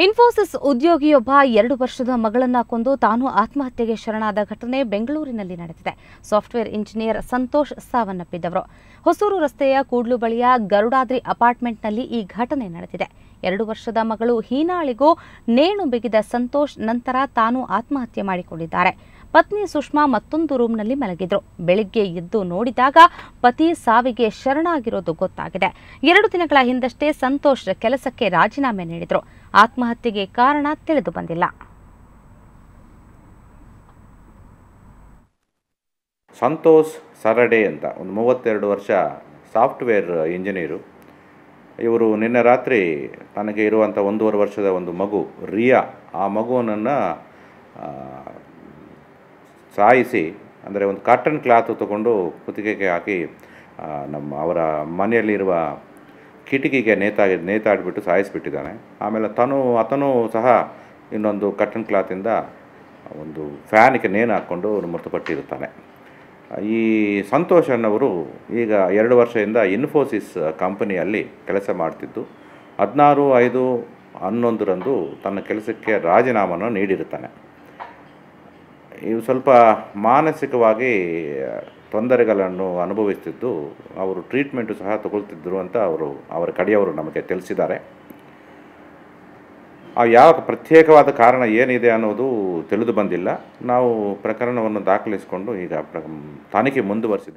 ಇನ್ಫೋಸಿಸ್ ಉದ್ಯೋಗಿಯೊಬ್ಬ 2 ವರ್ಷದ ಮಗಳನ್ನ ಕೊಂದು ತಾನು ಆತ್ಮಹತ್ಯೆಗೆ ಶರಣಾದ ಘಟನೆ ಬೆಂಗಳೂರಿನಲ್ಲಿ ನಡೆದಿದೆ. ಸಾಫ್ಟ್ವೇರ್ ಇಂಜಿನಿಯರ್ ಸಂತೋಷ್ ಸಾವನ್ನಪ್ಪಿದವರು. ಹೊಸೂರು ರಸ್ತೆಯ ಕೂಡ್ಲು ಬಳಿಯ ಗರುಡಾದ್ರಿ ಅಪಾರ್ಟ್ಮೆಂಟ್ನಲ್ಲಿ ಈ ಘಟನೆ ನಡೆದಿದೆ. 2 ವರ್ಷದ ಮಗಳು ಹೀನಾಳಿಗೂ ನೇಣು ಬಿಗಿದ ಸಂತೋಷ್ ನಂತರ ತಾನು ಆತ್ಮಹತ್ಯೆ ಮಾಡಿಕೊಂಡಿದ್ದಾರೆ. ಪತ್ನಿ ಸುಷ್ಮಾ ಮತ್ತೊಂದು ರೂಮ್ನಲ್ಲಿ ಮಲಗಿದ್ರು. ಬೆಳಿಗ್ಗೆ ಎದ್ದು ನೋಡಿದಾಗ ಪತಿ ಸಾವಿಗೆ ಶರಣಾಗಿರೋದು ಗೊತ್ತಾಗಿದೆ. 2 ದಿನಗಳ ಹಿಂದಷ್ಟೇ ಸಂತೋಷ್ ಕೆಲಸಕ್ಕೆ ರಾಜೀನಾಮೆ ನೀಡಿದ್ರು. ಆತ್ಮಹತ್ಯೆಗೆ ಕಾರಣ ತಿಳಿದು ಬಂದಿಲ್ಲ. ಸಂತೋಷ್ ಸರಡೆ ಅಂತ ಒಂದು 32 ವರ್ಷ ಸಾಫ್ಟ್ವೇರ್ ಇಂಜಿನಿಯರು. ಇವರು ನಿನ್ನೆ ರಾತ್ರಿ ತನಗೆ ಇರುವಂಥ 1.5 ವರ್ಷದ ಒಂದು ಮಗು ರಿಯಾ, ಆ ಮಗುವನ್ನು ಸಾಯಿಸಿ, ಅಂದರೆ ಒಂದು ಕಾಟನ್ ಕ್ಲಾತ್ ತಗೊಂಡು ಕುತ್ತಿಗೆಗೆ ಹಾಕಿ ಅವರ ಮನೆಯಲ್ಲಿರುವ ಕಿಟಕಿಗೆ ನೇತಾಡಿಬಿಟ್ಟು ಸಾಯಿಸಿಬಿಟ್ಟಿದ್ದಾನೆ. ಆಮೇಲೆ ಆತನೂ ಸಹ ಇನ್ನೊಂದು ಕಾಟನ್ ಕ್ಲಾತಿಂದ ಒಂದು ಫ್ಯಾನಿಗೆ ನೇಣು ಹಾಕ್ಕೊಂಡು ಮೃತಪಟ್ಟಿರುತ್ತಾನೆ. ಈ ಸಂತೋಷ್ ಅನ್ನವರು ಈಗ 2 ವರ್ಷದಿಂದ ಇನ್ಫೋಸಿಸ್ ಕಂಪನಿಯಲ್ಲಿ ಕೆಲಸ ಮಾಡ್ತಿದ್ದು 16/5/11 ತನ್ನ ಕೆಲಸಕ್ಕೆ ರಾಜೀನಾಮೆಯನ್ನು ನೀಡಿರುತ್ತಾನೆ. ಇವು ಸ್ವಲ್ಪ ಮಾನಸಿಕವಾಗಿ ತೊಂದರೆಗಳನ್ನು ಅನುಭವಿಸ್ತಿದ್ದು, ಅವರು ಟ್ರೀಟ್ಮೆಂಟು ಸಹ ತಗೊಳ್ತಿದ್ದರು ಅಂತ ಅವರ ಕಡೆಯವರು ನಮಗೆ ತಿಳಿಸಿದ್ದಾರೆ. ಯಾವ ಪ್ರತ್ಯೇಕವಾದ ಕಾರಣ ಏನಿದೆ ಅನ್ನೋದು ತಿಳಿದು ಬಂದಿಲ್ಲ. ನಾವು ಪ್ರಕರಣವನ್ನು ದಾಖಲಿಸಿಕೊಂಡು ಈಗ ತನಿಖೆ ಮುಂದುವರಿಸಿದ್ದೀವಿ.